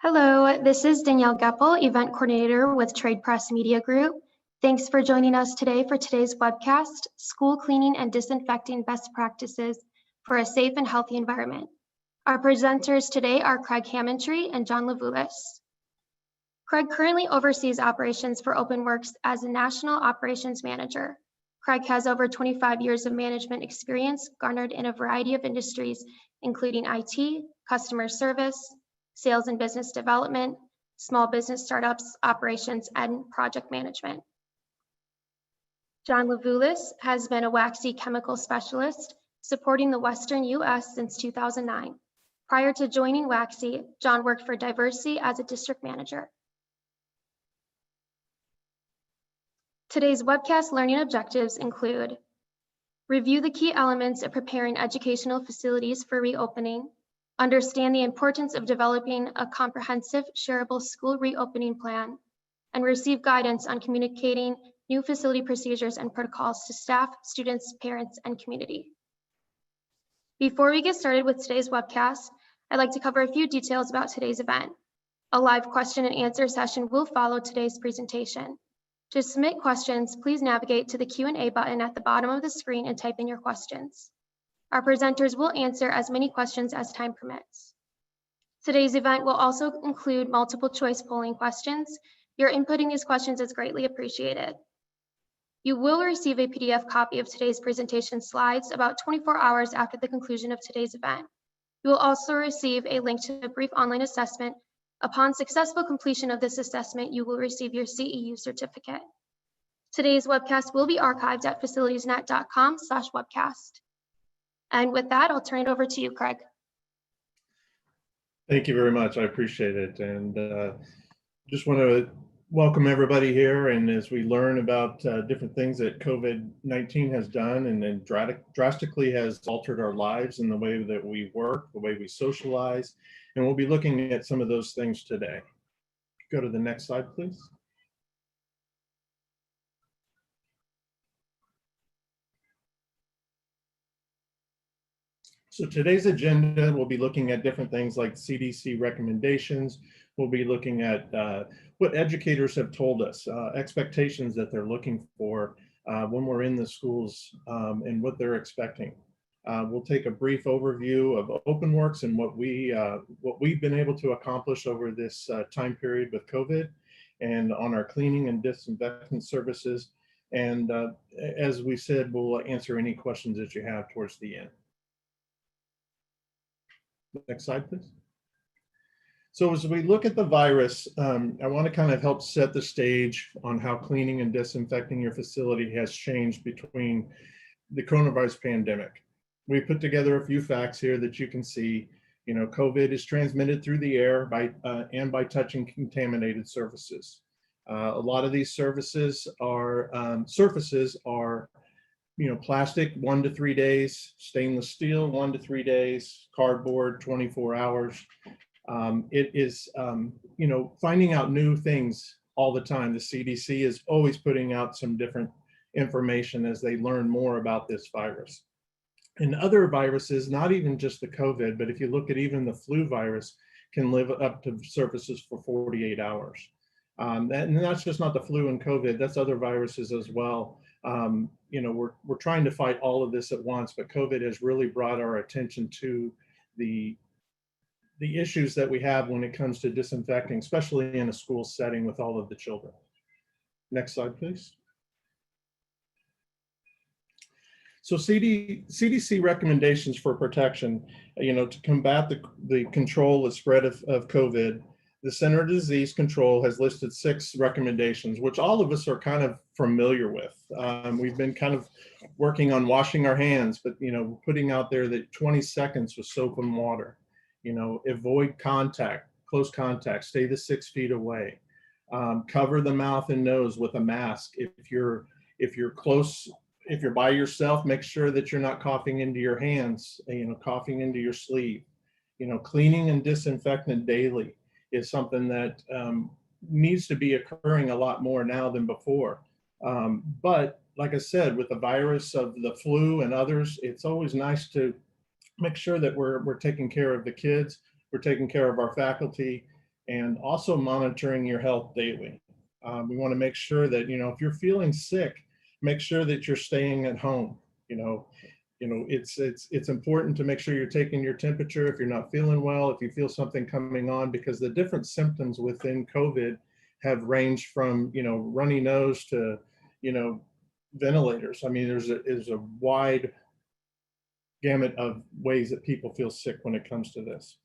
Hello, this is Danielle Geppel, Event Coordinator with Trade Press Media Group. Thanks for joining us today for today's webcast, School Cleaning and Disinfecting Best Practices for a Safe and Healthy Environment. Our presenters today are Craig Hammondtree and John Levulis. Craig currently oversees operations for Openworks as a National Operations Manager. Craig has over 25 years of management experience garnered in a variety of industries, including IT, customer service, sales and business development, small business startups, operations, and project management. John Levulis has been a waxy chemical specialist supporting the Western U.S. since 2009. Prior to joining Waxy, John worked for Diversity as a district manager. Today's webcast learning objectives include: review the key elements of preparing educational facilities for reopening, understand the importance of developing a comprehensive, shareable school reopening plan, and receive guidance on communicating new facility procedures and protocols to staff, students, parents, and community. Before we get started with today's webcast, I'd like to cover a few details about today's event. A live question and answer session will follow today's presentation. To submit questions, please navigate to the Q&A button at the bottom of the screen and type in your questions. Our presenters will answer as many questions as time permits. Today's event will also include multiple choice polling questions. Your input in these questions is greatly appreciated. You will receive a PDF copy of today's presentation slides about 24 hours after the conclusion of today's event. You will also receive a link to a brief online assessment. Upon successful completion of this assessment, you will receive your CEU certificate. Today's webcast will be archived at facilitiesnet.com/webcast. And with that, I'll turn it over to you, Craig. Thank you very much. I appreciate it. And just want to welcome everybody here. And as we learn about different things that COVID-19 has done and then drastically has altered our lives in the way that we work, the way we socialize. And we'll be looking at some of those things today. Go to the next slide, please. So today's agenda, we'll be looking at different things like CDC recommendations. We'll be looking at what educators have told us, expectations that they're looking for when we're in the schools and what they're expecting. We'll take a brief overview of Openworks and what we've been able to accomplish over this time period with COVID and on our cleaning and disinfectant services. And as we said, we'll answer any questions that you have towards the end. Next slide, please. So as we look at the virus, I want to kind of help set the stage on how cleaning and disinfecting your facility has changed between the coronavirus pandemic. We put together a few facts here that you can see. You know, COVID is transmitted through the air by touching contaminated surfaces. A lot of these surfaces are plastic 1 to 3 days, stainless steel 1 to 3 days, cardboard 24 hours. It is, finding out new things all the time. The CDC is always putting out some different information as they learn more about this virus. And other viruses, not even just the COVID, but if you look at even the flu virus, can live up to surfaces for 48 hours. And that's just not the flu and COVID, that's other viruses as well. We're trying to fight all of this at once, but COVID has really brought our attention to the issues that we have when it comes to disinfecting, especially in a school setting with all of the children. Next slide, please. So CDC recommendations for protection, to combat the control, the spread of COVID, the Center of Disease Control has listed 6 recommendations, which all of us are kind of familiar with. We've been kind of working on washing our hands, but putting out there that 20 seconds with soap and water, avoid contact, close contact, stay the 6 feet away, cover the mouth and nose with a mask. If you're by yourself, make sure that you're not coughing into your hands, coughing into your sleeve. Cleaning and disinfectant daily is something that needs to be occurring a lot more now than before. But like I said, with the virus of the flu and others, it's always nice to make sure that we're taking care of the kids, we're taking care of our faculty, and also monitoring your health daily. We want to make sure that, if you're feeling sick, make sure that you're staying at home. It's important to make sure you're taking your temperature if you're not feeling well, if you feel something coming on, because the different symptoms within COVID have ranged from, runny nose to, ventilators. I mean, there's a wide gamut of ways that people feel sick when it comes to this.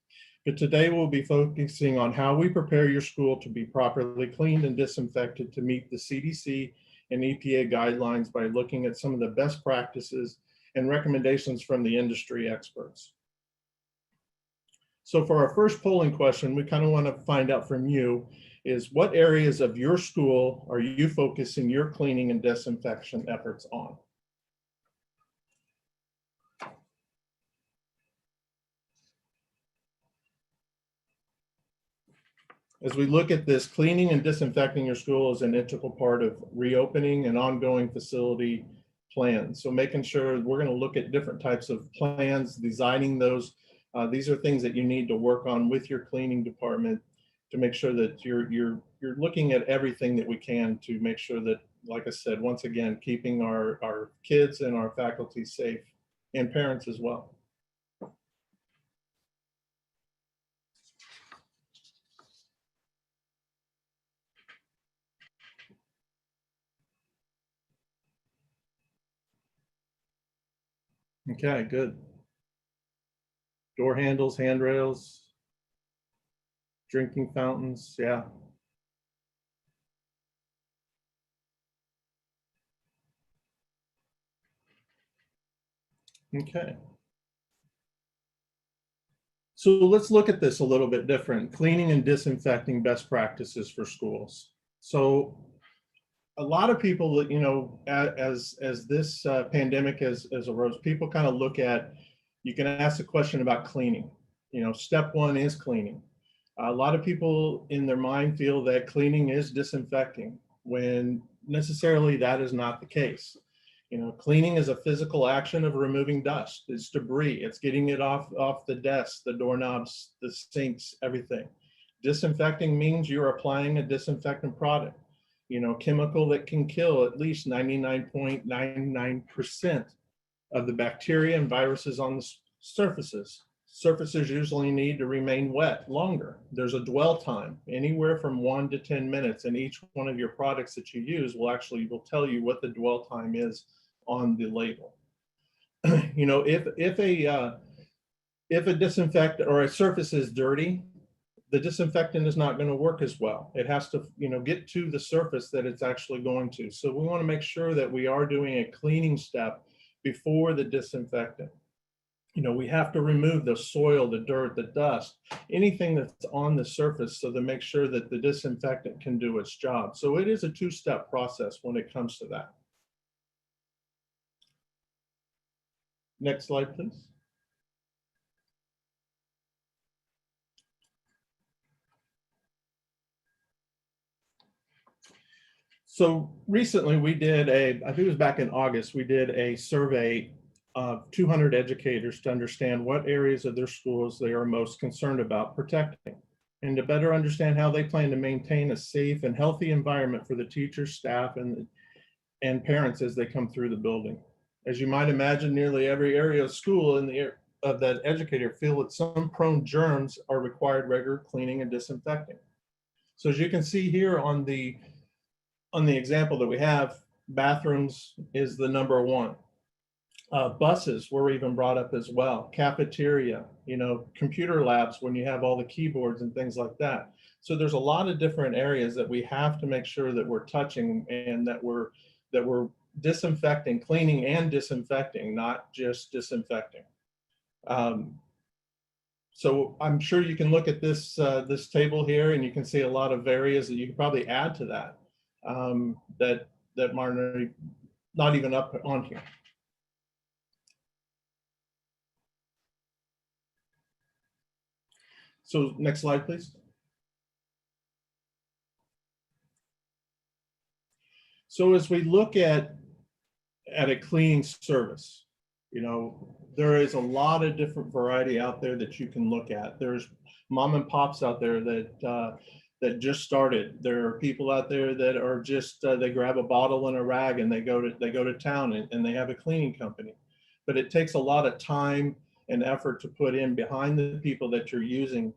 But today we'll be focusing on how we prepare your school to be properly cleaned and disinfected to meet the CDC and EPA guidelines by looking at some of the best practices and recommendations from the industry experts. So for our first polling question, we kind of want to find out from you is what areas of your school are you focusing your cleaning and disinfection efforts on? As we look at this, cleaning and disinfecting your school is an integral part of reopening and ongoing facility plans. So making sure we're going to look at different types of plans, designing those. These are things that you need to work on with your cleaning department to make sure that you're looking at everything that we can to make sure that, like I said, once again, keeping our kids and our faculty safe and parents as well. Okay, good. Door handles, handrails, drinking fountains, yeah. Okay. So let's look at this a little bit different. Cleaning and disinfecting best practices for schools. So a lot of people, as this pandemic has arose, people kind of look at, you can ask a question about cleaning. Step one is cleaning. A lot of people in their mind feel that cleaning is disinfecting, when necessarily that is not the case. Cleaning is a physical action of removing dust. It's debris. It's getting it off the desks, the doorknobs, the sinks, everything. Disinfecting means you're applying a disinfectant product, chemical that can kill at least 99.99% of the bacteria and viruses on the surfaces. Surfaces usually need to remain wet longer. There's a dwell time, anywhere from 1 to 10 minutes, and each one of your products that you use will tell you what the dwell time is on the label. If a disinfectant or a surface is dirty, the disinfectant is not going to work as well. It has to, get to the surface that it's actually going to. So we want to make sure that we are doing a cleaning step before the disinfectant. We have to remove the soil, the dirt, the dust, anything that's on the surface, so to make sure that the disinfectant can do its job. So it is a two-step process when it comes to that. Next slide, please. So recently we did I think it was back in August, we did a survey of 200 educators to understand what areas of their schools they are most concerned about protecting, and to better understand how they plan to maintain a safe and healthy environment for the teachers, staff, and parents as they come through the building. As you might imagine, nearly every area of school of that educator feel that some prone germs are required regular cleaning and disinfecting. So as you can see here on the example that we have, bathrooms is the number one. Buses were even brought up as well. Cafeteria, computer labs when you have all the keyboards and things like that. So there's a lot of different areas that we have to make sure that we're touching and that we're disinfecting, cleaning and disinfecting, not just disinfecting. So I'm sure you can look at this table here and you can see a lot of areas that you could probably add to that, that are not even up on here. So next slide, please. So as we look at a cleaning service, there is a lot of different variety out there that you can look at. There's mom and pops out there that just started. There are people out there that are just they grab a bottle and a rag and they go to town and they have a cleaning company. But it takes a lot of time and effort to put in behind the people that you're using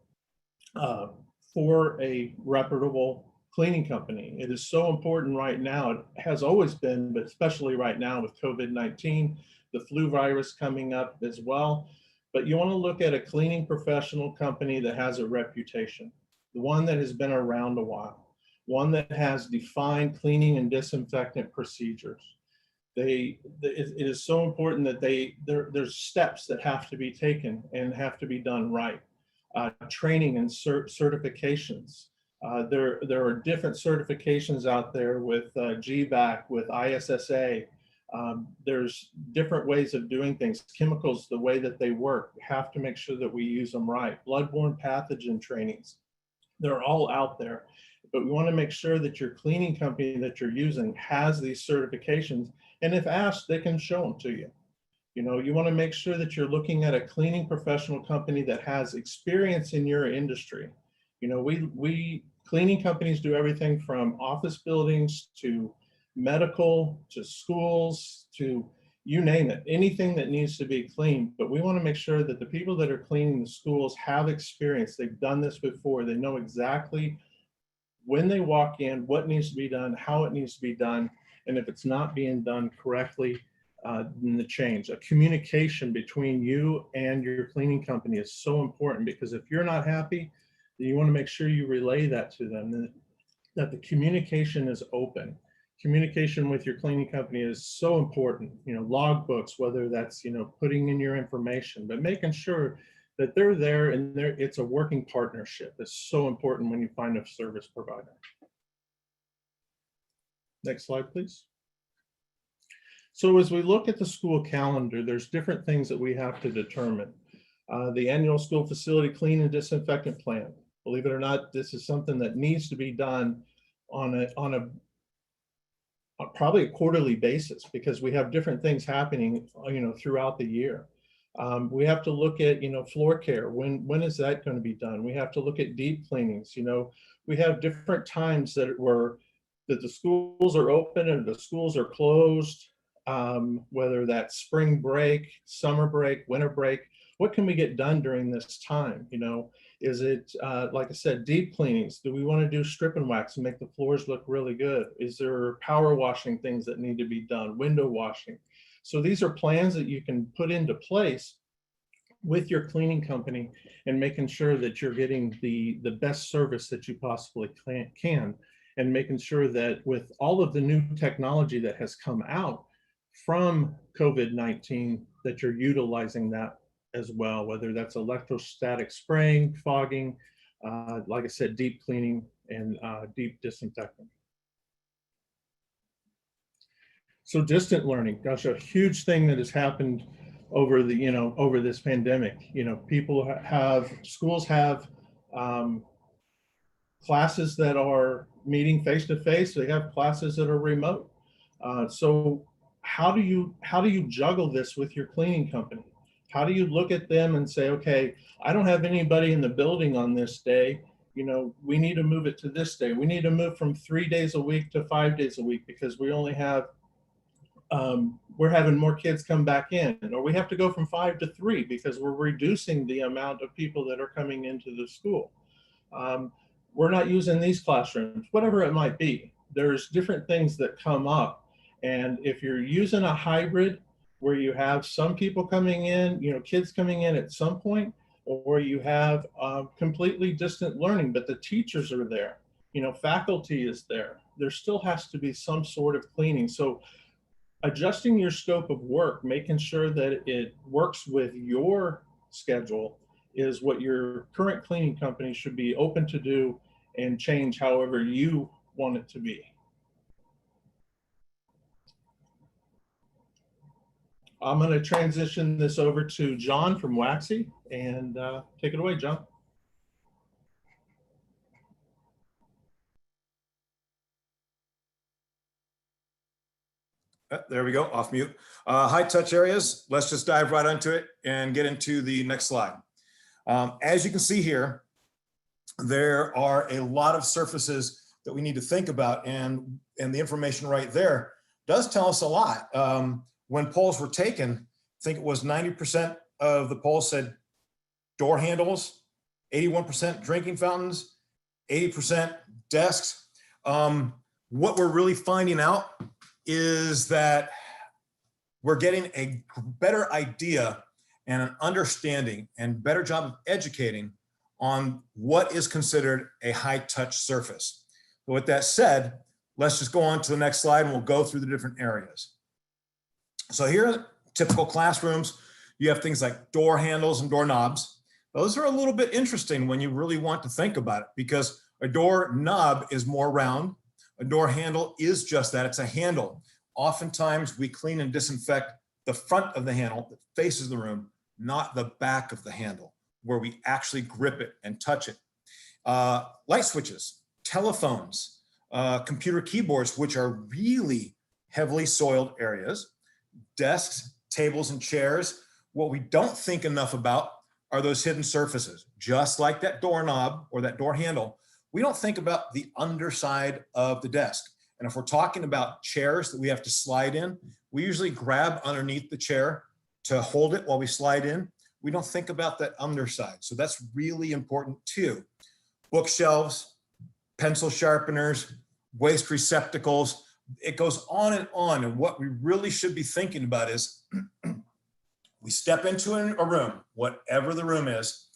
for a reputable cleaning company. It is so important right now. It has always been, but especially right now with COVID-19, the flu virus coming up as well. But you want to look at a cleaning professional company that has a reputation, the one that has been around a while, one that has defined cleaning and disinfectant procedures. It is so important that there's steps that have to be taken and have to be done right. Training and certifications. There are different certifications out there with GBAC, with ISSA. There's different ways of doing things. Chemicals, the way that they work, we have to make sure that we use them right. Bloodborne pathogen trainings, they're all out there. But we want to make sure that your cleaning company that you're using has these certifications. And if asked, they can show them to you. You know, you want to make sure that you're looking at a cleaning professional company that has experience in your industry. You know, we cleaning companies do everything from office buildings to medical to schools to you name it, anything that needs to be cleaned. But we want to make sure that the people that are cleaning the schools have experience. They've done this before. They know exactly when they walk in, what needs to be done, how it needs to be done, and if it's not being done correctly, in the change. A communication between you and your cleaning company is so important, because if you're not happy, then you want to make sure you relay that to them, that the communication is open. Communication with your cleaning company is so important. You know, logbooks, whether that's, you know, putting in your information, but making sure that they're there and it's a working partnership. It's so important when you find a service provider. Next slide, please. So as we look at the school calendar, there's different things that we have to determine. The annual school facility clean and disinfectant plan. Believe it or not, this is something that needs to be done on probably a quarterly basis, because we have different things happening, you know, throughout the year. We have to look at, you know, floor care. When is that going to be done? We have to look at deep cleanings. You know, we have different times that the schools are open and the schools are closed. Whether that's spring break, summer break, winter break, what can we get done during this time? You know, is it, like I said, deep cleanings? Do we want to do strip and wax and make the floors look really good? Is there power washing things that need to be done? Window washing? So these are plans that you can put into place with your cleaning company and making sure that you're getting the best service that you possibly can, and making sure that with all of the new technology that has come out from COVID-19, that you're utilizing that as well, whether that's electrostatic spraying, fogging, like I said, deep cleaning and deep disinfecting. So distant learning, gosh, a huge thing that has happened over over this pandemic. You know, schools have classes that are meeting face to face. They have classes that are remote. So how do you juggle this with your cleaning company? How do you look at them and say, okay, I don't have anybody in the building on this day. You know, we need to move it to this day. We need to move from 3 days a week to 5 days a week because we only have, we're having more kids come back in, or we have to go from 5 to 3 because we're reducing the amount of people that are coming into the school. We're not using these classrooms, whatever it might be. There's different things that come up. And if you're using a hybrid where you have some people coming in, you know, kids coming in at some point, or you have completely distant learning, but the teachers are there, you know, faculty is there, there still has to be some sort of cleaning. So adjusting your scope of work, making sure that it works with your schedule is what your current cleaning company should be open to do and change however you want it to be. I'm going to transition this over to John from Waxy, and take it away, John. There we go, off mute. High touch areas, let's just dive right into it and get into the next slide. As you can see here, there are a lot of surfaces that we need to think about, and the information right there does tell us a lot. When polls were taken, I think it was 90% of the polls said door handles, 81% drinking fountains, 80% desks. What we're really finding out is that we're getting a better idea and an understanding and better job of educating on what is considered a high touch surface. But with that said, let's just go on to the next slide and we'll go through the different areas. So here are typical classrooms. You have things like door handles and doorknobs. Those are a little bit interesting when you really want to think about it, because a door knob is more round. A door handle is just that, it's a handle. Oftentimes we clean and disinfect the front of the handle that faces the room, not the back of the handle, where we actually grip it and touch it. Light switches, telephones, computer keyboards, which are really heavily soiled areas, desks, tables, and chairs. What we don't think enough about are those hidden surfaces. Just like that doorknob or that door handle, we don't think about the underside of the desk. And if we're talking about chairs that we have to slide in, we usually grab underneath the chair to hold it while we slide in. We don't think about that underside. So that's really important too. Bookshelves, pencil sharpeners, waste receptacles, it goes on and on. And what we really should be thinking about is we step into a room, whatever the room is,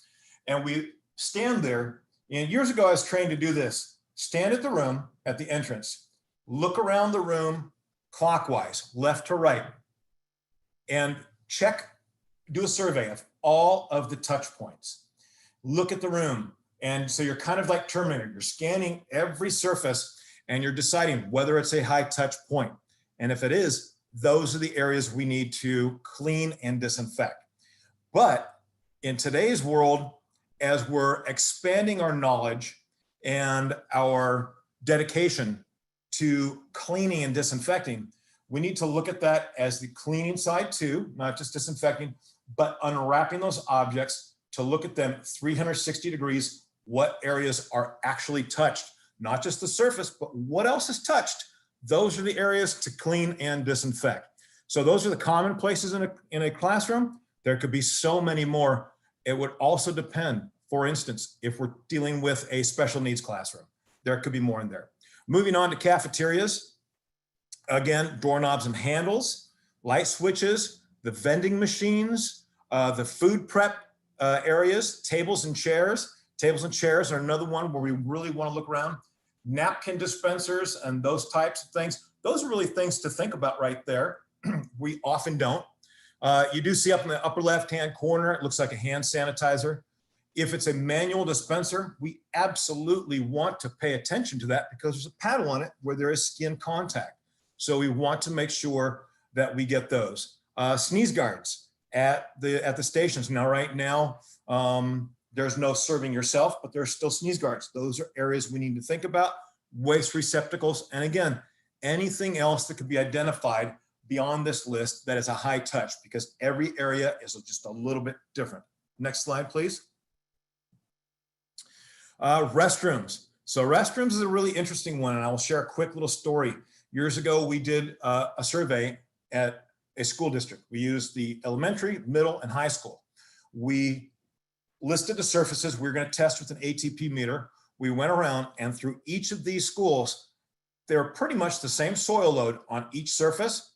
and we stand there. And years ago, I was trained to do this. Stand at the room at the entrance, look around the room clockwise, left to right, and check, do a survey of all of the touch points. Look at the room. And so you're kind of like Terminator. You're scanning every surface and you're deciding whether it's a high touch point. And if it is, those are the areas we need to clean and disinfect. But in today's world, as we're expanding our knowledge and our dedication to cleaning and disinfecting, we need to look at that as the cleaning side too, not just disinfecting, but unwrapping those objects to look at them 360 degrees, what areas are actually touched, not just the surface, but what else is touched. Those are the areas to clean and disinfect. So those are the common places in a classroom. There could be so many more. It would also depend, for instance, if we're dealing with a special needs classroom, there could be more in there. Moving on to cafeterias, again, doorknobs and handles, light switches, the vending machines, the food prep areas, tables and chairs. Tables and chairs are another one where we really want to look around. Napkin dispensers and those types of things. Those are really things to think about right there. We often don't. You do see up in the upper left-hand corner, it looks like a hand sanitizer. If it's a manual dispenser, we absolutely want to pay attention to that because there's a paddle on it where there is skin contact. So we want to make sure that we get those. Sneeze guards at the stations. Now, right now, there's no serving yourself, but there's still sneeze guards. Those are areas we need to think about. Waste receptacles. And again, anything else that could be identified beyond this list that is a high touch, because every area is just a little bit different. Next slide, please. Restrooms. So restrooms is a really interesting one, and I will share a quick little story. Years ago, we did a survey at a school district. We used the elementary, middle, and high school. We listed the surfaces we were going to test with an ATP meter. We went around, and through each of these schools, they're pretty much the same soil load on each surface.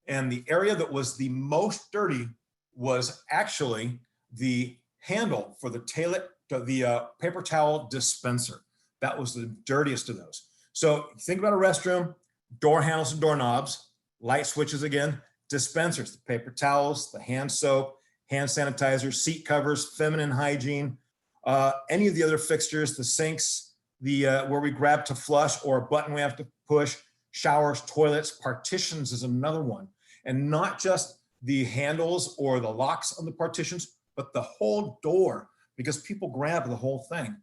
And the area that was the most dirty was actually the handle for the paper towel dispenser. That was the dirtiest of those. So think about a restroom, door handles and doorknobs, light switches again, dispensers, the paper towels, the hand soap, hand sanitizer, seat covers, feminine hygiene, any of the other fixtures, the sinks, where we grab to flush or a button we have to push, showers, toilets, partitions is another one. And not just the handles or the locks on the partitions, but the whole door, because people grab the whole thing.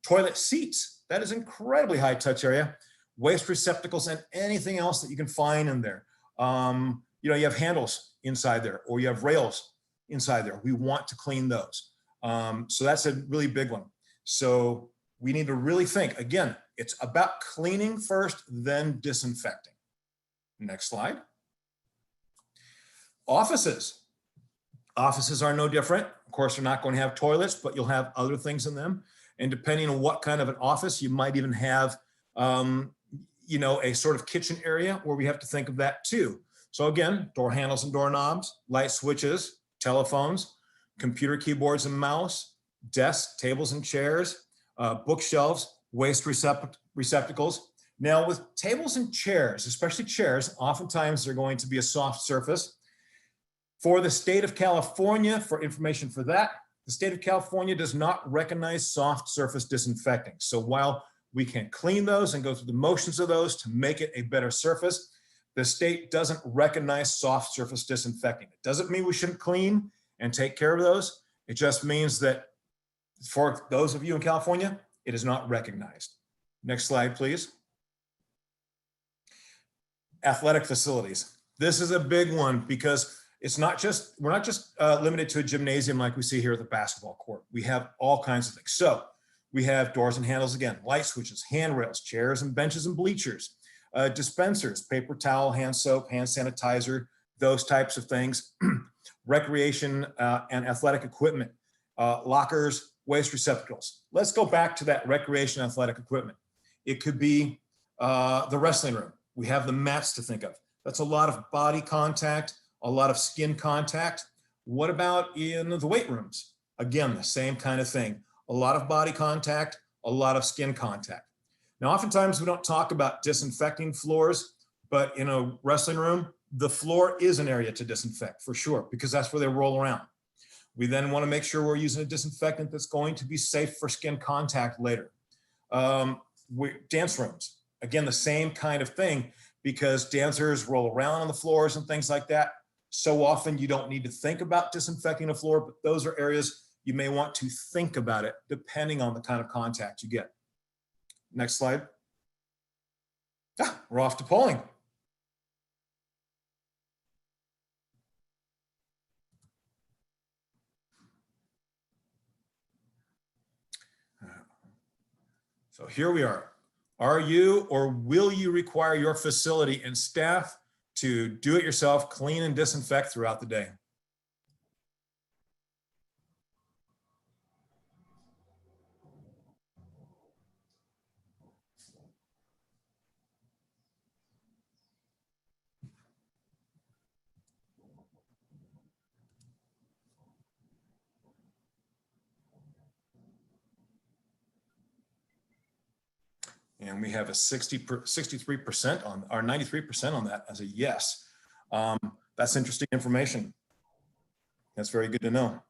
Toilet seats, that is incredibly high touch area. Waste receptacles and anything else that you can find in there. You have handles inside there, or you have rails inside there. We want to clean those. So that's a really big one. So we need to really think, again, it's about cleaning first, then disinfecting. Next slide. Offices. Offices are no different. Of course, they're not going to have toilets, but you'll have other things in them. And depending on what kind of an office, you might even have, you know, a sort of kitchen area where we have to think of that too. So again, door handles and doorknobs, light switches, telephones, computer keyboards and mouse, desks, tables and chairs, bookshelves, waste receptacles. Now with tables and chairs, especially chairs, oftentimes they're going to be a soft surface. For the state of California, for information for that, the state of California does not recognize soft surface disinfecting. So while we can clean those and go through the motions of those to make it a better surface, the state doesn't recognize soft surface disinfecting. It doesn't mean we shouldn't clean and take care of those. It just means that for those of you in California, it is not recognized. Next slide, please. Athletic facilities. This is a big one because it's not just, we're not just limited to a gymnasium like we see here at the basketball court. We have all kinds of things. So we have doors and handles again, light switches, handrails, chairs and benches and bleachers, dispensers, paper towel, hand soap, hand sanitizer, those types of things, recreation and athletic equipment, lockers, waste receptacles. Let's go back to that recreation athletic equipment. It could be the wrestling room. We have the mats to think of. That's a lot of body contact, a lot of skin contact. What about in the weight rooms? Again, the same kind of thing. A lot of body contact, a lot of skin contact. Now, oftentimes we don't talk about disinfecting floors, but in a wrestling room, the floor is an area to disinfect for sure, because that's where they roll around. We then want to make sure we're using a disinfectant that's going to be safe for skin contact later. Dance rooms, again, the same kind of thing, because dancers roll around on the floors and things like that. So often you don't need to think about disinfecting a floor, but those are areas you may want to think about it depending on the kind of contact you get. Next slide. We're off to polling. So here we are. Are you or will you require your facility and staff to do it yourself, clean and disinfect throughout the day? And we have a 63% on, or 93% on that as a yes. That's interesting information. That's very good to know.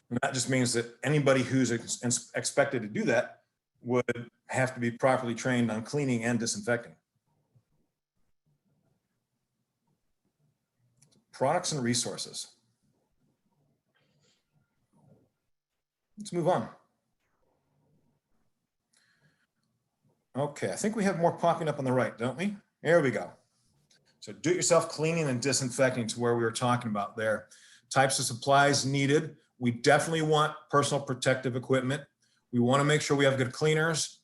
And that just means that anybody who's expected to do that would have to be properly trained on cleaning and disinfecting. Products and resources. Let's move on. Okay, I think we have more popping up on the right, don't we? There we go. So do-it-yourself cleaning and disinfecting to where we were talking about there. Types of supplies needed. We definitely want personal protective equipment. We want to make sure we have good cleaners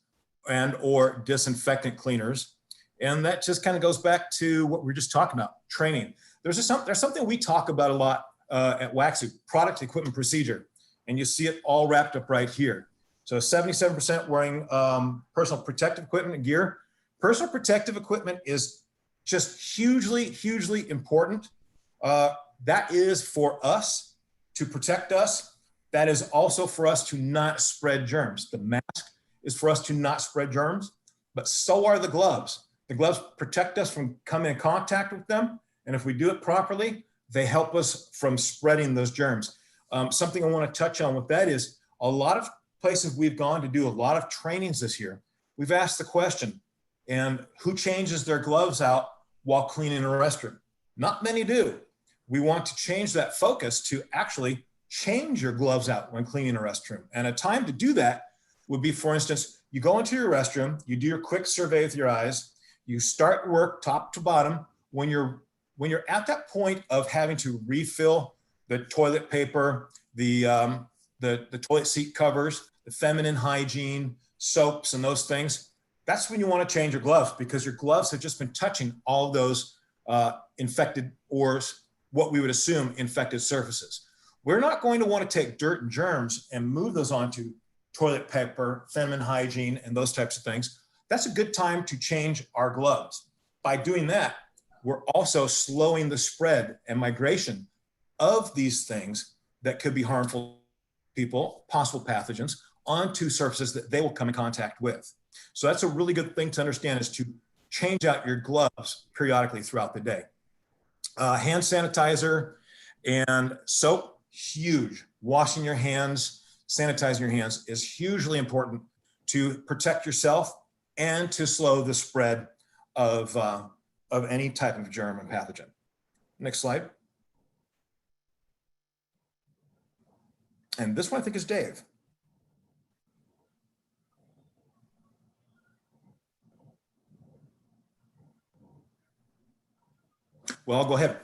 and or disinfectant cleaners. And that just kind of goes back to what we were just talking about, training. There's something we talk about a lot at WACSU, product equipment procedure. And you see it all wrapped up right here. So 77% wearing personal protective equipment and gear. Personal protective equipment is just hugely, hugely important. That is for us to protect us. That is also for us to not spread germs. The mask is for us to not spread germs, but so are the gloves. The gloves protect us from coming in contact with them. And if we do it properly, they help us from spreading those germs. Something I want to touch on with that is a lot of places we've gone to do a lot of trainings this year. We've asked the question, and who changes their gloves out while cleaning a restroom? Not many do. We want to change that focus to actually change your gloves out when cleaning a restroom. And a time to do that would be, for instance, you go into your restroom, you do your quick survey with your eyes, you start work top to bottom. When you're at that point of having to refill the toilet paper, the toilet seat covers, the feminine hygiene, soaps and those things, that's when you want to change your gloves, because your gloves have just been touching all of those infected, or what we would assume infected surfaces. We're not going to want to take dirt and germs and move those onto toilet paper, feminine hygiene, and those types of things. That's a good time to change our gloves. By doing that, we're also slowing the spread and migration of these things that could be harmful to people, possible pathogens, onto surfaces that they will come in contact with. So that's a really good thing to understand, is to change out your gloves periodically throughout the day. Hand sanitizer and soap, huge. Washing your hands, sanitizing your hands is hugely important to protect yourself and to slow the spread of any type of germ and pathogen. Next slide. And this one I think is Dave. Well, I'll go ahead.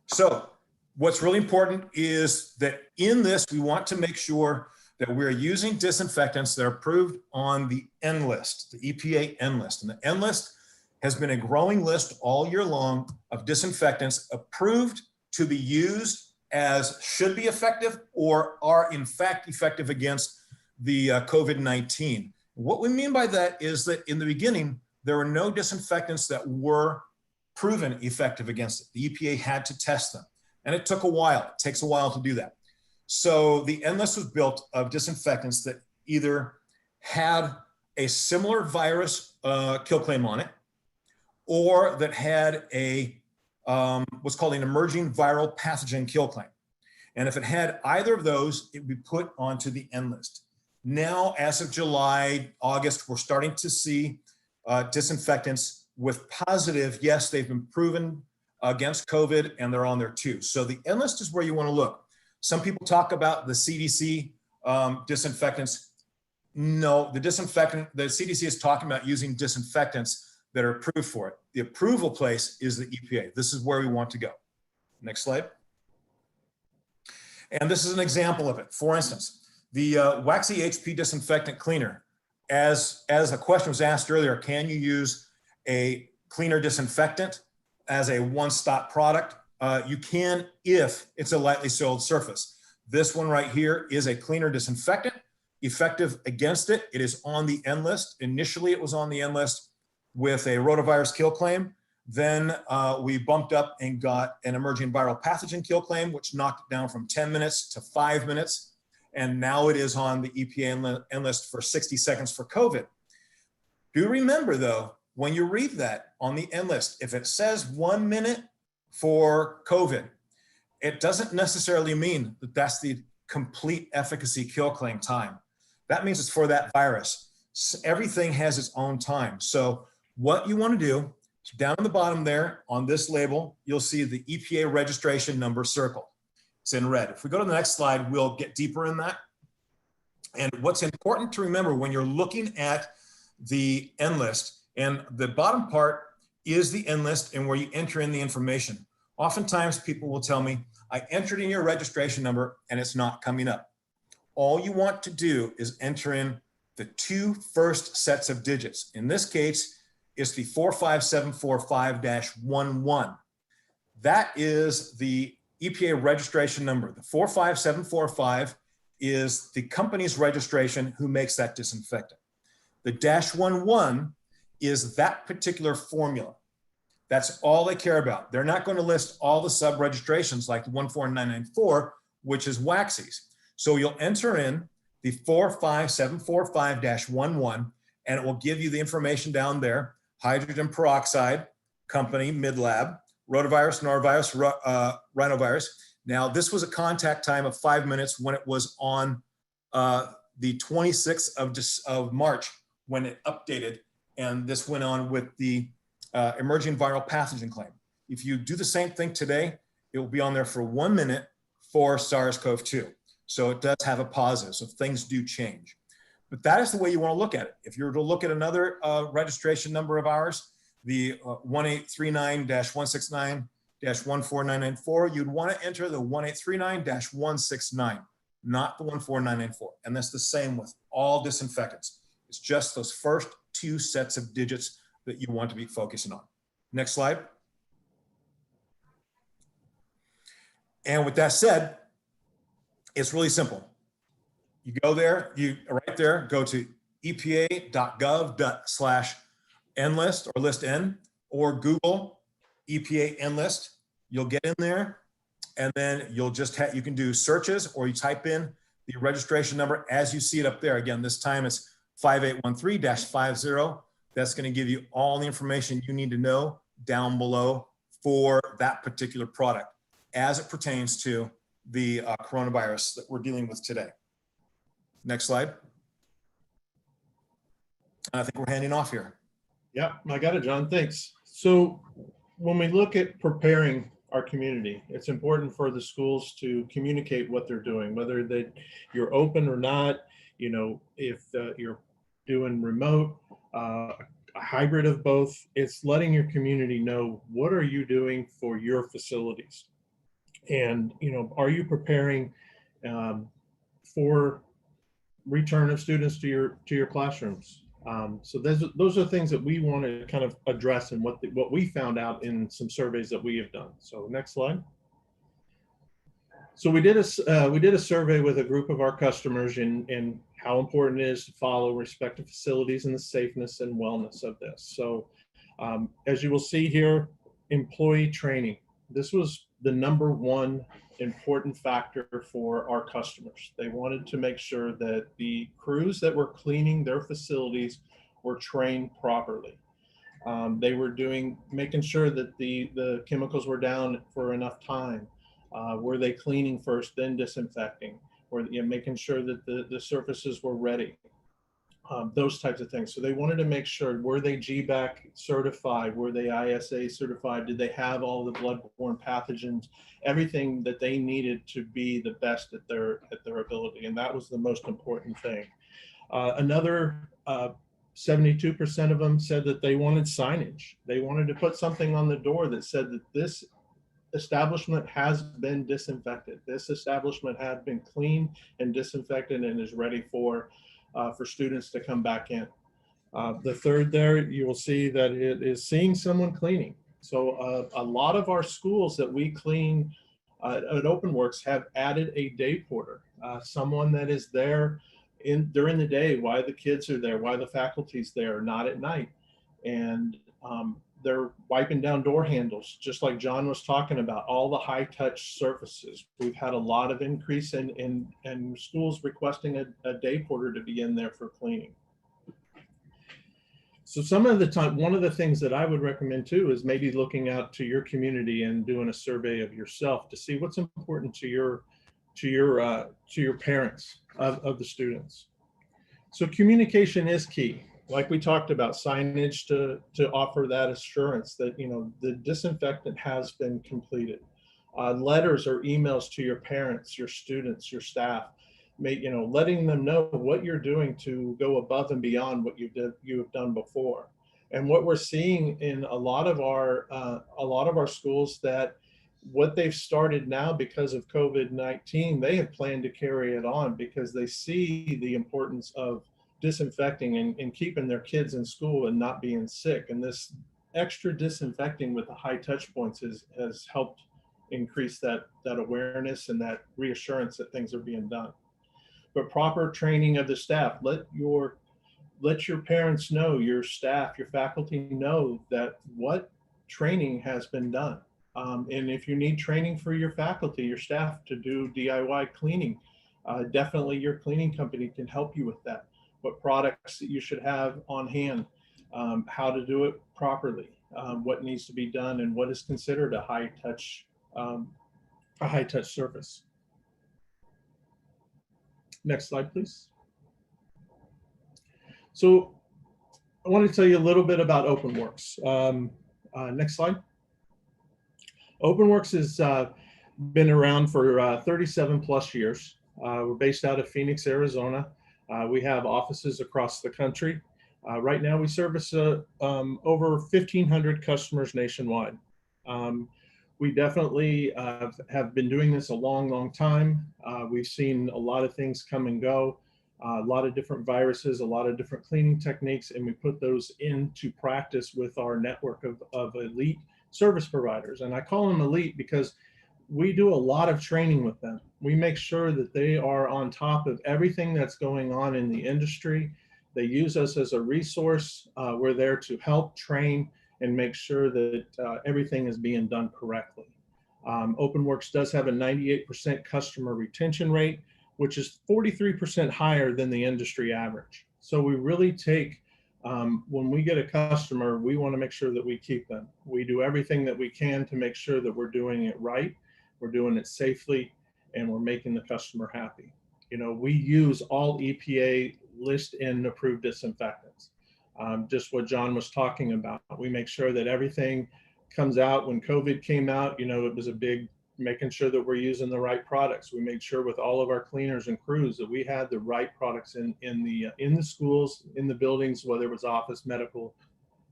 So what's really important is that in this, we want to make sure that we're using disinfectants that are approved on the N list, the EPA N list. And the N list has been a growing list all year long of disinfectants approved to be used as should be effective or are in fact effective against the COVID-19. What we mean by that is that in the beginning, there were no disinfectants that were proven effective against it. The EPA had to test them, and it took a while. It takes a while to do that. So the N list was built of disinfectants that either had a similar virus kill claim on it, or that had a what's called an emerging viral pathogen kill claim. And if it had either of those, it would be put onto the N list. Now, as of July, August, we're starting to see disinfectants with positive, yes, they've been proven against COVID, and they're on there too. So the N list is where you want to look. Some people talk about the CDC disinfectants. No, the CDC is talking about using disinfectants that are approved for it. The approval place is the EPA. This is where we want to go. Next slide. And this is an example of it. For instance, the waxy HP disinfectant cleaner, as a question was asked earlier, can you use a cleaner disinfectant as a one-stop product? You can if it's a lightly soiled surface. This one right here is a cleaner disinfectant, effective against it. It is on the N list. Initially, it was on the N list with a rotavirus kill claim. Then we bumped up and got an emerging viral pathogen kill claim, which knocked it down from 10 minutes to 5 minutes. And now it is on the EPA N list for 60 seconds for COVID. Do remember though, when you read that on the N list, if it says 1 minute for COVID, it doesn't necessarily mean that that's the complete efficacy kill claim time. That means it's for that virus. Everything has its own time. So what you want to do, down on the bottom there on this label, you'll see the EPA registration number circled. It's in red. If we go to the next slide, we'll get deeper in that. And what's important to remember when you're looking at the N list, and the bottom part is the N list and where you enter in the information. Oftentimes people will tell me, I entered in your registration number and it's not coming up. All you want to do is enter in the 2 first sets of digits. In this case, it's the 45745-11. That is the EPA registration number. The 45745 is the company's registration who makes that disinfectant. The -11 is that particular formula. That's all they care about. They're not going to list all the sub-registrations like the 14994, which is Waxies. So you'll enter in the 45745-11, and it will give you the information down there. Hydrogen peroxide, company, mid-lab, rotavirus, norovirus, rhinovirus. Now, this was a contact time of 5 minutes when it was on the 26th of March when it updated, and this went on with the emerging viral pathogen claim. If you do the same thing today, it will be on there for 1 minute for SARS-CoV-2. So it does have a positive, so things do change. But that is the way you want to look at it. If you were to look at another registration number of ours, the 1839-169-14994, you'd want to enter the 1839-169. not the 14994. And that's the same with all disinfectants. It's just those first two sets of digits that you want to be focusing on. Next slide. And with that said, it's really simple. You go there, right there, go to epa.gov/nlist or list N, or Google EPA NList. You'll get in there, and then you'll just you can do searches, or you type in the registration number as you see it up there. Again, this time it's 5813-50. That's going to give you all the information you need to know down below for that particular product as it pertains to the coronavirus that we're dealing with today. Next slide. I think we're handing off here. Yeah, I got it, John. Thanks. So when we look at preparing our community, it's important for the schools to communicate what they're doing, whether that you're open or not. You know, if you're doing remote, a hybrid of both, it's letting your community know, what are you doing for your facilities? And, you know, are you preparing for return of students to your classrooms? So those are things that we want to kind of address, and what we found out in some surveys that we have done. So next slide. So we did a survey with a group of our customers in how important it is to follow respective facilities and the safeness and wellness of this. So as you will see here, employee training. This was the #1 important factor for our customers. They wanted to make sure that the crews that were cleaning their facilities were trained properly. They were making sure that the chemicals were down for enough time. Were they cleaning first, then disinfecting? Or making sure that the surfaces were ready? Those types of things. So they wanted to make sure, were they GBAC certified? Were they ISA certified? Did they have all the bloodborne pathogens? Everything that they needed to be the best at their ability. And that was the most important thing. Another 72% of them said that they wanted signage. They wanted to put something on the door that said that this establishment has been disinfected. This establishment has been cleaned and disinfected and is ready for students to come back in. The third there, you will see that it is seeing someone cleaning. So a lot of our schools that we clean at Openworks have added a day porter, someone that is there during the day while the kids are there, while the faculty's there, not at night. And they're wiping down door handles, just like John was talking about, all the high touch surfaces. We've had a lot of increase in schools requesting a day porter to be in there for cleaning. So some of the time, one of the things that I would recommend too is maybe looking out to your community and doing a survey of yourself to see what's important to your parents of the students. So communication is key. Like we talked about, signage to offer that assurance that, you know, the disinfectant has been completed. Letters or emails to your parents, your students, your staff, letting them know what you're doing to go above and beyond what you have done before. And what we're seeing in a lot of our schools, that what they've started now because of COVID-19, they have planned to carry it on because they see the importance of disinfecting and keeping their kids in school and not being sick. And this extra disinfecting with the high touch points has helped increase that awareness and that reassurance that things are being done. But proper training of the staff, let your parents know, your staff, your faculty know that what training has been done. And if you need training for your faculty, your staff to do DIY cleaning, definitely your cleaning company can help you with that. What products that you should have on hand, how to do it properly, what needs to be done, and what is considered a high touch surface. Next slide, please. So I want to tell you a little bit about Openworks. Next slide. Openworks has been around for 37 plus years. We're based out of Phoenix, Arizona. We have offices across the country. Right now we service over 1,500 customers nationwide. We definitely have been doing this a long, long time. We've seen a lot of things come and go, a lot of different viruses, a lot of different cleaning techniques, and we put those into practice with our network of elite service providers. And I call them elite because we do a lot of training with them. We make sure that they are on top of everything that's going on in the industry. They use us as a resource. We're there to help train and make sure that everything is being done correctly. Openworks does have a 98% customer retention rate, which is 43% higher than the industry average. So we really take, when we get a customer, we want to make sure that we keep them. We do everything that we can to make sure that we're doing it right, we're doing it safely, and we're making the customer happy. You know, we use all EPA list and approved disinfectants. Just what John was talking about. We make sure that everything comes out. When COVID came out, you know, it was a big making sure that we're using the right products. We made sure with all of our cleaners and crews that we had the right products in the schools, in the buildings, whether it was office, medical,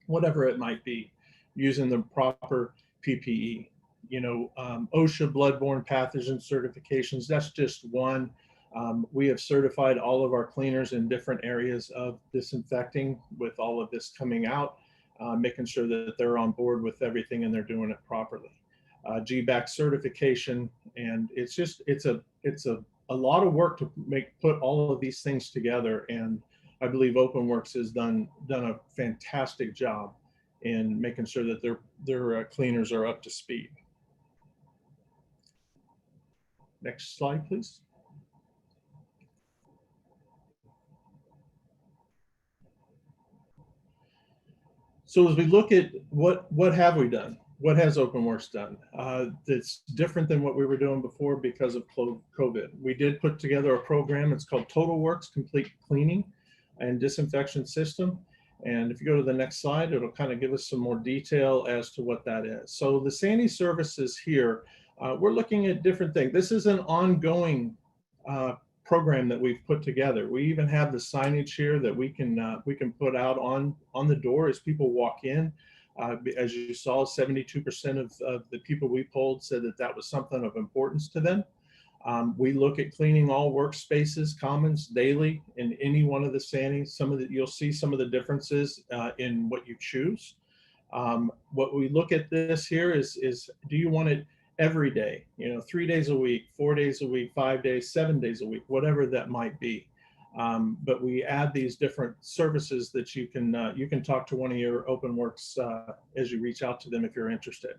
whatever it might be, using the proper PPE. You know, OSHA bloodborne pathogen certifications, that's just one. We have certified all of our cleaners in different areas of disinfecting with all of this coming out, making sure that they're on board with everything and they're doing it properly. GBAC certification, and it's a lot of work to put all of these things together. And I believe Openworks has done a fantastic job in making sure that their cleaners are up to speed. Next slide, please. So as we look at what have we done? What has Openworks done that's different than what we were doing before because of COVID? We did put together a program. It's called Total Works Complete Cleaning and Disinfection System. And if you go to the next slide, it'll kind of give us some more detail as to what that is. So the Sandy services here, we're looking at different things. This is an ongoing program that we've put together. We even have the signage here that we can put out on the door as people walk in. As you saw, 72% of the people we polled said that was something of importance to them. We look at cleaning all workspaces, commons daily in any one of the Sandys. You'll see some of the differences in what you choose. What we look at this here is do you want it every day, 3 days a week, 4 days a week, 5 days, 7 days a week, whatever that might be. But we add these different services that you can talk to one of your Openworks as you reach out to them if you're interested.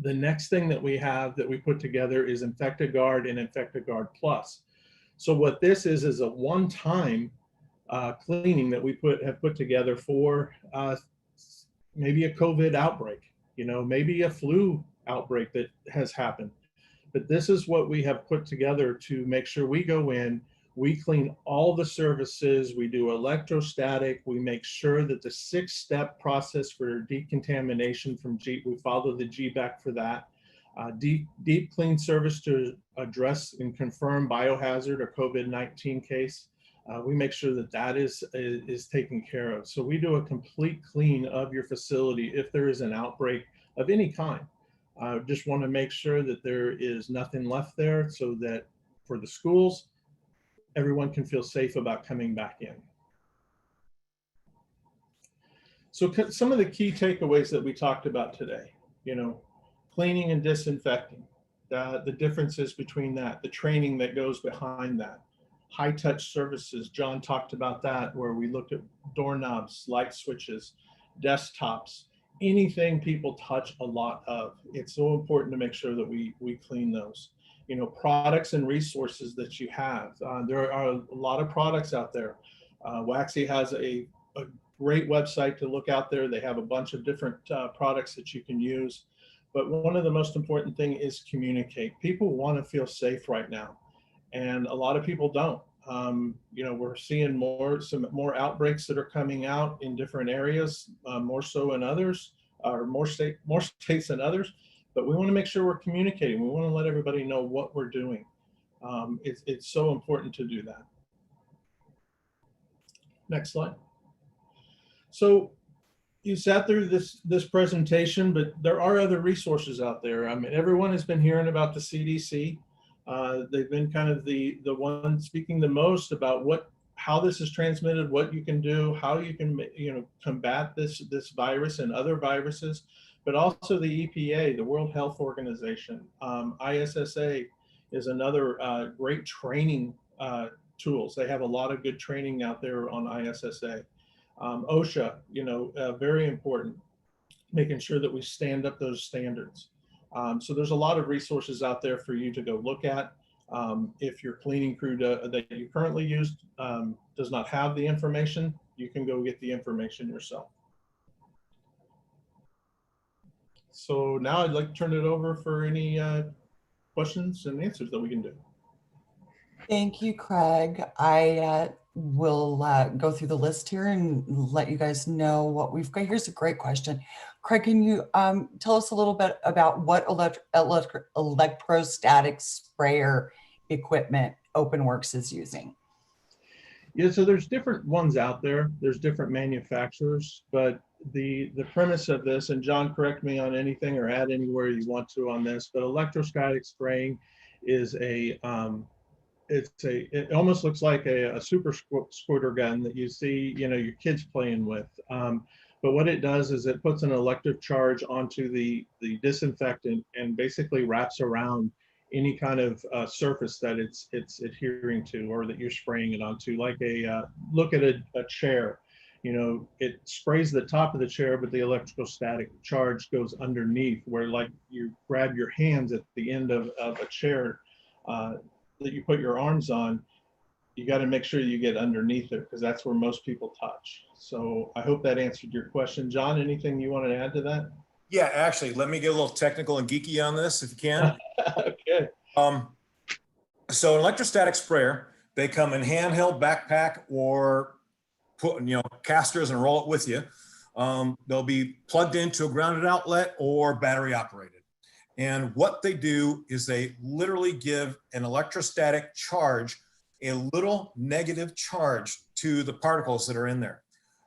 The next thing that we have that we put together is InfectaGuard and InfectaGuard Plus. So what this is a one-time cleaning that we have put together for maybe a COVID outbreak, maybe a flu outbreak that has happened. But this is what we have put together to make sure we go in, we clean all the services, we do electrostatic, we make sure that the 6-step process for decontamination we follow the GBAC for that. Deep clean service to address and confirm biohazard or COVID-19 case. We make sure that is taken care of. So we do a complete clean of your facility if there is an outbreak of any kind. Just want to make sure that there is nothing left there so that for the schools, everyone can feel safe about coming back in. So some of the key takeaways that we talked about today, cleaning and disinfecting, the differences between that, the training that goes behind that, high touch services, John talked about that, where we looked at doorknobs, light switches, desktops, anything people touch a lot of. It's so important to make sure that we clean those. Products and resources that you have. There are a lot of products out there. Waxy has a great website to look out there. They have a bunch of different products that you can use. But one of the most important thing is communicate. People want to feel safe right now. And a lot of people don't. We're seeing some more outbreaks that are coming out in different areas, more so in others, or more states than others. But we want to make sure we're communicating. We want to let everybody know what we're doing. It's so important to do that. Next slide. So, you sat through this presentation, but there are other resources out there. I mean, everyone has been hearing about the CDC. They've been kind of the one speaking the most about how this is transmitted, what you can do, how you can combat this virus and other viruses, but also the EPA, the World Health Organization, ISSA is another great training tools. They have a lot of good training out there on ISSA. OSHA, very important, making sure that we stand up those standards. So there's a lot of resources out there for you to go look at. If your cleaning crew that you currently use does not have the information, you can go get the information yourself. So now I'd like to turn it over for any questions and answers that we can do. Thank you, Craig. I will go through the list here and let you guys know what we've got. Here's a great question. Craig, can you tell us a little bit about what electrostatic sprayer equipment Openworks is using? Yeah, so there's different ones out there. There's different manufacturers, but the premise of this, and John, correct me on anything or add anywhere you want to on this, but electrostatic spraying is it almost looks like a super squirter gun that you see, your kids playing with. But what it does is it puts an electric charge onto the disinfectant and basically wraps around any kind of surface that it's adhering to or that you're spraying it onto. Like look at a chair, it sprays the top of the chair, but the electrostatic charge goes underneath, where like you grab your hands at the end of a chair that you put your arms on, you got to make sure you get underneath it because that's where most people touch. So I hope that answered your question. John, anything you want to add to that? Yeah, actually, let me get a little technical and geeky on this if you can. Okay. So an electrostatic sprayer, they come in handheld, backpack, or put, casters and roll it with you. They'll be plugged into a grounded outlet or battery operated. And what they do is they literally give an electrostatic charge, a little negative charge to the particles that are in there.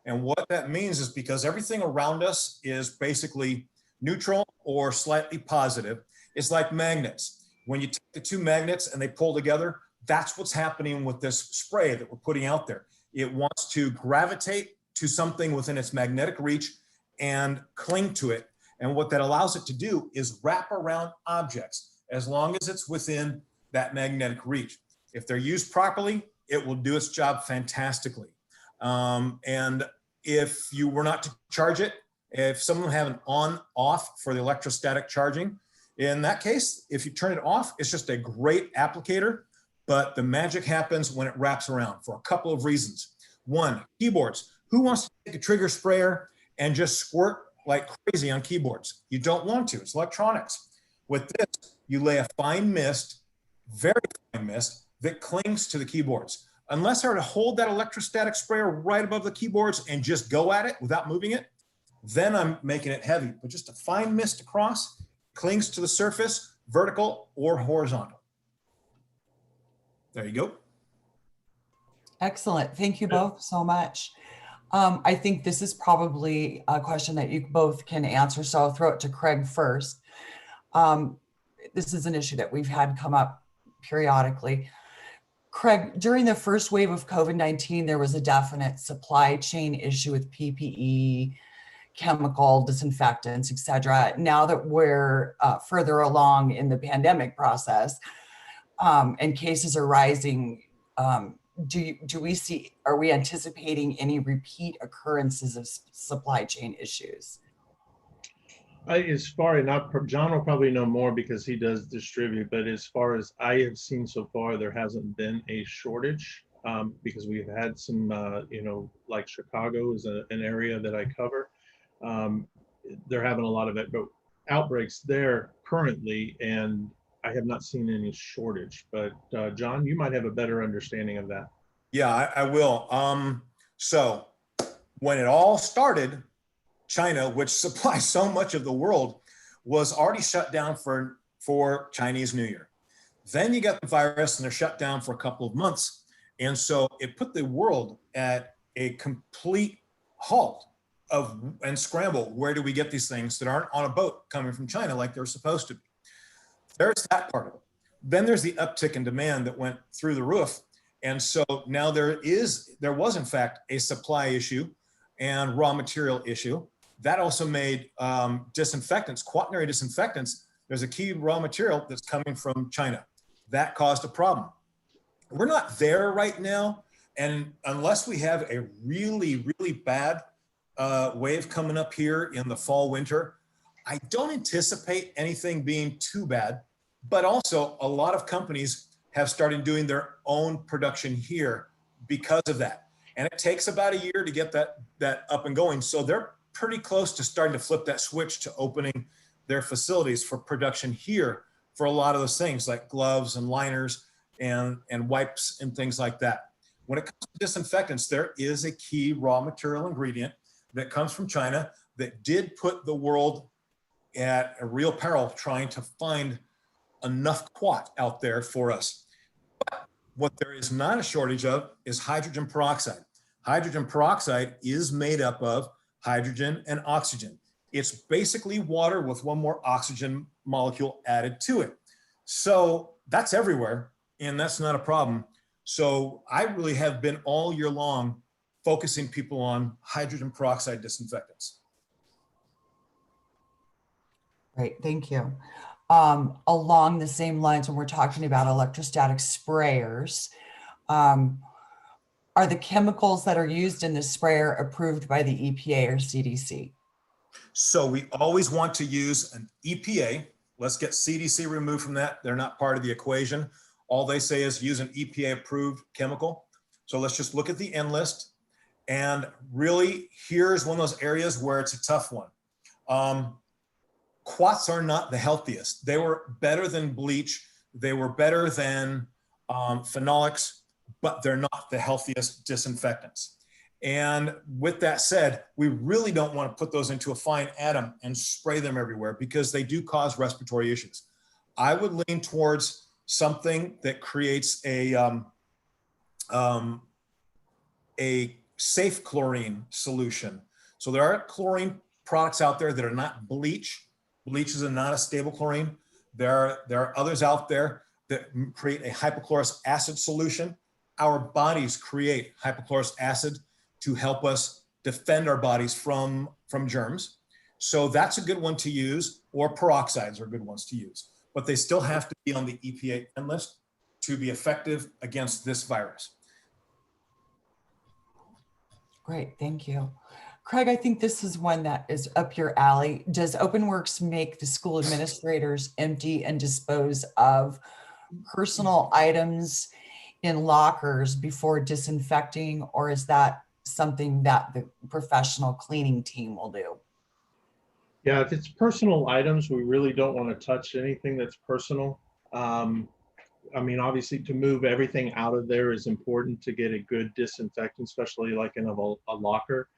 And what that means is because everything around us is basically neutral or slightly positive, it's like magnets. When you take the two magnets and they pull together, that's what's happening with this spray that we're putting out there. It wants to gravitate to something within its magnetic reach and cling to it. And what that allows it to do is wrap around objects as long as it's within that magnetic reach. If they're used properly, it will do its job fantastically. And if you were not to charge it, if someone have an on-off for the electrostatic charging, in that case, if you turn it off, it's just a great applicator, but the magic happens when it wraps around for a couple of reasons. One, keyboards. Who wants to take a trigger sprayer and just squirt like crazy on keyboards? You don't want to, it's electronics. With this, you lay a fine mist, very fine mist, that clings to the keyboards. Unless I were to hold that electrostatic sprayer right above the keyboards and just go at it without moving it, then I'm making it heavy. But just a fine mist across, clings to the surface, vertical or horizontal. There you go. Excellent. Thank you both so much. I think this is probably a question that you both can answer, so I'll throw it to Craig first. This is an issue that we've had come up periodically. Craig, during the first wave of COVID-19, there was a definite supply chain issue with PPE, chemical disinfectants, et cetera. Now that we're further along in the pandemic process and cases are rising, are we anticipating any repeat occurrences of supply chain issues? As far as John will probably know more because he does distribute, but as far as I have seen so far, there hasn't been a shortage because we've had some, like Chicago is an area that I cover. They're having a lot of outbreaks there currently, and I have not seen any shortage. But John, you might have a better understanding of that. Yeah, I will. So when it all started, China, which supplies so much of the world, was already shut down for Chinese New Year. Then you got the virus and they're shut down for a couple of months. And so it put the world at a complete halt. and scramble. Where do we get these things that aren't on a boat coming from China like they're supposed to be? There's that part of it. Then there's the uptick in demand that went through the roof. And so now there was in fact a supply issue and raw material issue. That also made disinfectants, quaternary disinfectants. There's a key raw material that's coming from China. That caused a problem. We're not there right now. And unless we have a really, really bad wave coming up here in the fall, winter, I don't anticipate anything being too bad. But also a lot of companies have started doing their own production here because of that. And it takes about a year to get that up and going. So they're pretty close to starting to flip that switch to opening their facilities for production here for a lot of those things like gloves and liners and wipes and things like that. When it comes to disinfectants, there is a key raw material ingredient that comes from China that did put the world at a real peril trying to find enough quat out there for us. But what there is not a shortage of is hydrogen peroxide. Hydrogen peroxide is made up of hydrogen and oxygen. It's basically water with one more oxygen molecule added to it. So that's everywhere, and that's not a problem. So I really have been all year long focusing people on hydrogen peroxide disinfectants. Great, thank you. Along the same lines, when we're talking about electrostatic sprayers, are the chemicals that are used in the sprayer approved by the EPA or CDC? So we always want to use an EPA. Let's get CDC removed from that. They're not part of the equation. All they say is use an EPA approved chemical. So let's just look at the N list. And really, here's one of those areas where it's a tough one. Quats are not the healthiest. They were better than bleach. They were better than phenolics, but they're not the healthiest disinfectants. And with that said, we really don't want to put those into a fine atom and spray them everywhere because they do cause respiratory issues. I would lean towards something that creates a safe chlorine solution. So there are chlorine products out there that are not bleach. Bleach is not a stable chlorine. There are others out there that create a hypochlorous acid solution. Our bodies create hypochlorous acid to help us defend our bodies from germs. So that's a good one to use, or peroxides are good ones to use. But they still have to be on the EPA list to be effective against this virus. Great, thank you. Craig, I think this is one that is up your alley. Does Openworks make the school administrators empty and dispose of personal items in lockers before disinfecting, or is that something that the professional cleaning team will do? Yeah, if it's personal items, we really don't want to touch anything that's personal. I mean, obviously to move everything out of there is important to get a good disinfectant, especially like in a locker.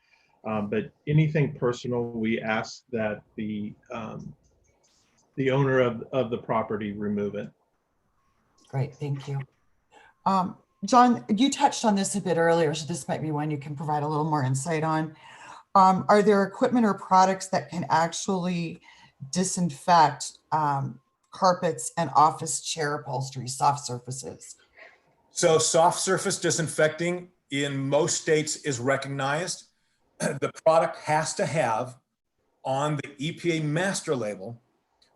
But anything personal, we ask that the owner of the property remove it. Great, thank you. John, you touched on this a bit earlier, so this might be one you can provide a little more insight on. Are there equipment or products that can actually disinfect carpets and office chair upholstery, soft surfaces? So soft surface disinfecting in most states is recognized. The product has to have on the EPA master label,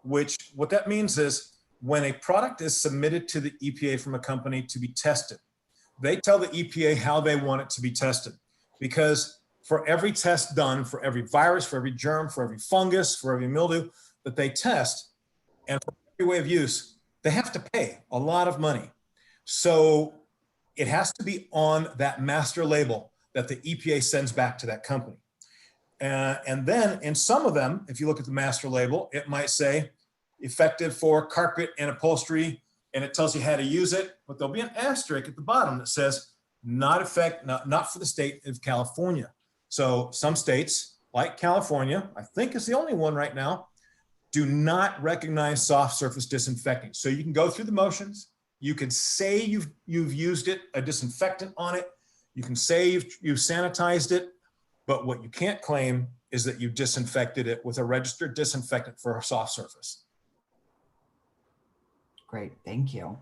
which what that means is when a product is submitted to the EPA from a company to be tested, they tell the EPA how they want it to be tested. Because for every test done, for every virus, for every germ, for every fungus, for every mildew that they test, and for every way of use, they have to pay a lot of money. So it has to be on that master label that the EPA sends back to that company. And then in some of them, if you look at the master label, it might say effective for carpet and upholstery, and it tells you how to use it, but there'll be an asterisk at the bottom that says not for the state of California. So some states, like California, I think is the only one right now, do not recognize soft surface disinfecting. So you can go through the motions, you can say you've used it, a disinfectant on it, you can say you've sanitized it, But what you can't claim is that you disinfected it with a registered disinfectant for a soft surface. Great, thank you.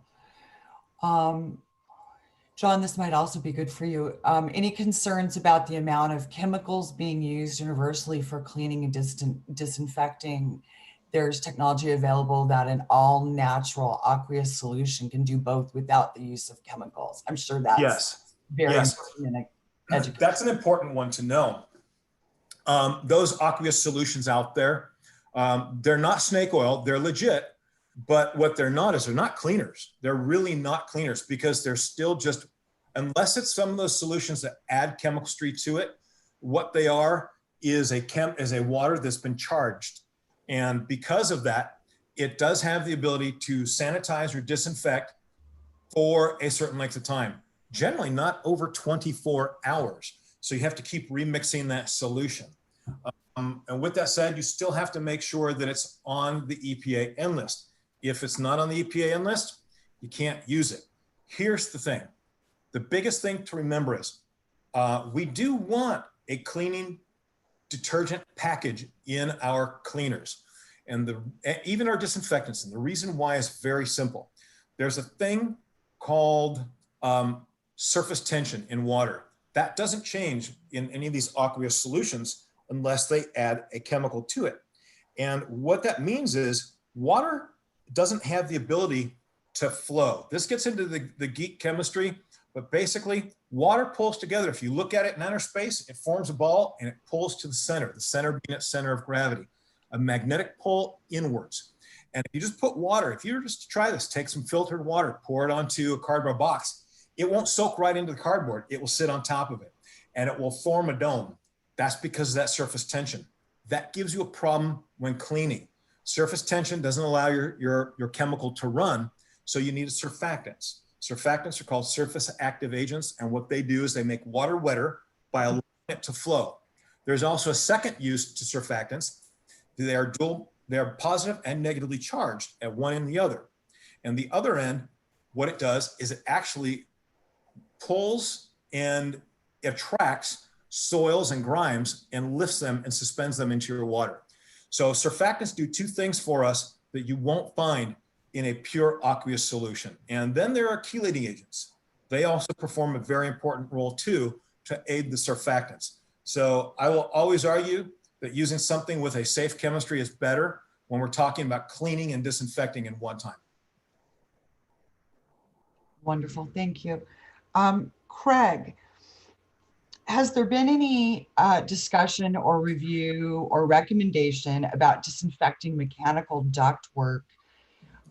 John, this might also be good for you. Any concerns about the amount of chemicals being used universally for cleaning and disinfecting? There's technology available that an all natural aqueous solution can do both without the use of chemicals. I'm sure that's Yes. very Yes. important in education. That's an important one to know. Those aqueous solutions out there, they're not snake oil, they're legit, but what they're not is they're not cleaners. They're really not cleaners because they're still just, unless it's some of those solutions that add chemistry to it, what they are is a water that's been charged. And because of that, it does have the ability to sanitize or disinfect for a certain length of time, generally not over 24 hours. So you have to keep remixing that solution. And with that said, you still have to make sure that it's on the EPA N list. If it's not on the EPA N list, you can't use it. Here's the thing. The biggest thing to remember is we do want a cleaning detergent package in our cleaners and even our disinfectants. And the reason why is very simple. There's a thing called surface tension in water. That doesn't change in any of these aqueous solutions unless they add a chemical to it. And what that means is water doesn't have the ability to flow. This gets into the geek chemistry, but basically water pulls together. If you look at it in outer space, it forms a ball and it pulls to the center being its center of gravity, a magnetic pull inwards. And if you just put water, if you were just to try this, take some filtered water, pour it onto a cardboard box, it won't soak right into the cardboard. It will sit on top of it and it will form a dome. That's because of that surface tension. That gives you a problem when cleaning. Surface tension doesn't allow your chemical to run, so you need surfactants. Surfactants are called surface active agents, and what they do is they make water wetter by allowing it to flow. There's also a second use to surfactants. They are positive and negatively charged at one and the other. And the other end, what it does is it actually pulls and attracts soils and grimes and lifts them and suspends them into your water. So surfactants do two things for us that you won't find in a pure aqueous solution. And then there are chelating agents. They also perform a very important role too to aid the surfactants. So I will always argue that using something with a safe chemistry is better when we're talking about cleaning and disinfecting in one time. Wonderful, thank you. Craig, has there been any discussion or review or recommendation about disinfecting mechanical ductwork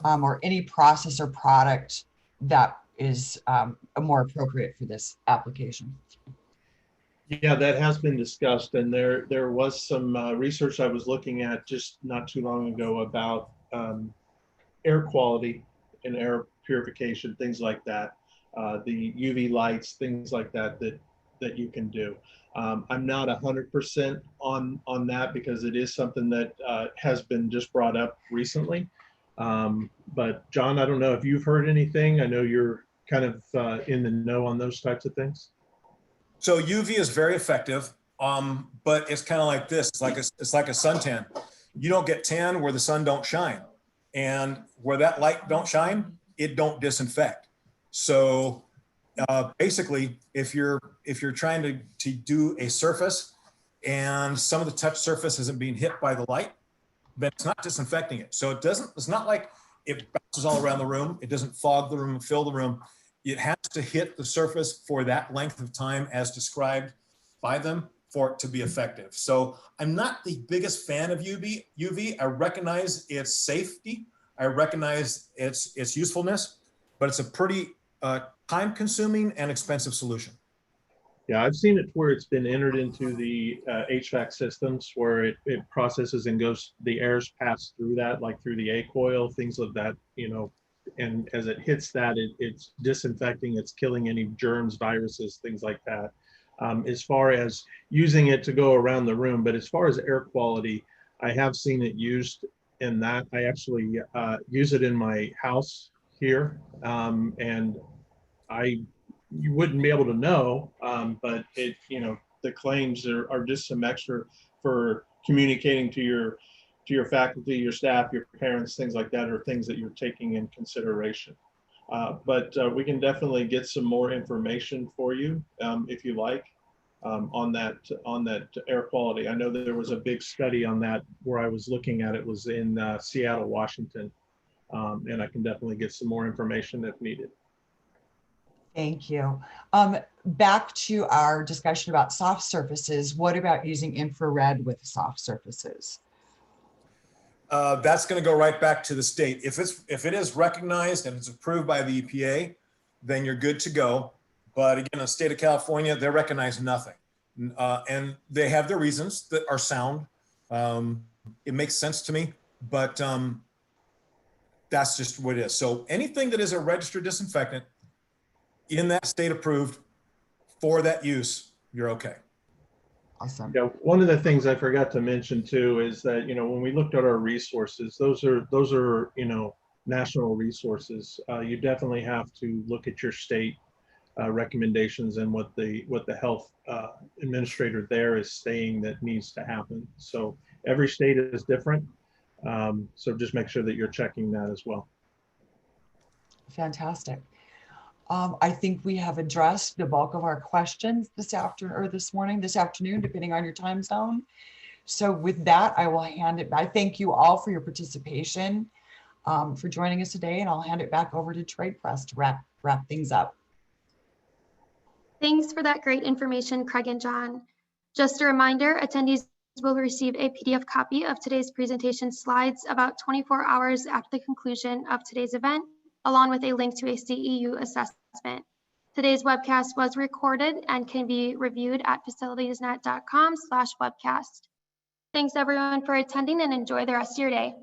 or any process or product that is more appropriate for this application? Yeah, that has been discussed, and there was some research I was looking at just not too long ago about air quality and air purification, things like that, the UV lights, things like that that you can do. I'm not 100% on that because it is something that has been just brought up recently. But John, I don't know if you've heard anything. I know you're kind of in the know on those types of things. So UV is very effective, but it's kind of like this. It's like a suntan. You don't get tan where the sun don't shine, and where that light don't shine, it don't disinfect. So basically, if you're trying to do a surface and some of the touch surface isn't being hit by the light, then it's not disinfecting it. So it's not like it bounces all around the room. It doesn't fog the room and fill the room. It has to hit the surface for that length of time as described by them for it to be effective. So I'm not the biggest fan of UV. I recognize its safety. I recognize its usefulness, but it's a pretty time-consuming and expensive solution. Yeah, I've seen it where it's been entered into the HVAC systems where it processes and goes, the air's passed through that, like through the A coil, things like that, you know, and as it hits that, it's disinfecting, it's killing any germs, viruses, things like that. As far as using it to go around the room, but as far as air quality, I have seen it used in that. I actually use it in my house here, and you wouldn't be able to know, but it, you know, the claims are just some extra for communicating to your faculty, your staff, your parents, things like that, are things that you're taking in consideration. But we can definitely get some more information for you if you like on that air quality. I know that there was a big study on that where I was looking at it was in Seattle, Washington, and I can definitely get some more information if needed. Thank you. Back to our discussion about soft surfaces. What about using infrared with soft surfaces? That's going to go right back to the state. If it is recognized and it's approved by the EPA, then you're good to go. But again, the state of California, they recognize nothing. And they have their reasons that are sound. It makes sense to me, but that's just what it is. So anything that is a registered disinfectant in that state approved for that use, you're okay. Awesome. Yeah, one of the things I forgot to mention too is that, you know, when we looked at our resources, those are, you know, national resources. You definitely have to look at your state recommendations and what the health administrator there is saying that needs to happen. So every state is different. So just make sure that you're checking that as well. Fantastic. I think we have addressed the bulk of our questions this afternoon, depending on your time zone. So with that, I will hand it back. Thank you all for your participation, for joining us today, and I'll hand it back over to Trade Press to wrap things up. Thanks for that great information, Craig and John. Just a reminder, attendees will receive a PDF copy of today's presentation slides about 24 hours after the conclusion of today's event, along with a link to a CEU assessment. Today's webcast was recorded and can be reviewed at facilitiesnet.com/webcast. Thanks everyone for attending, and enjoy the rest of your day.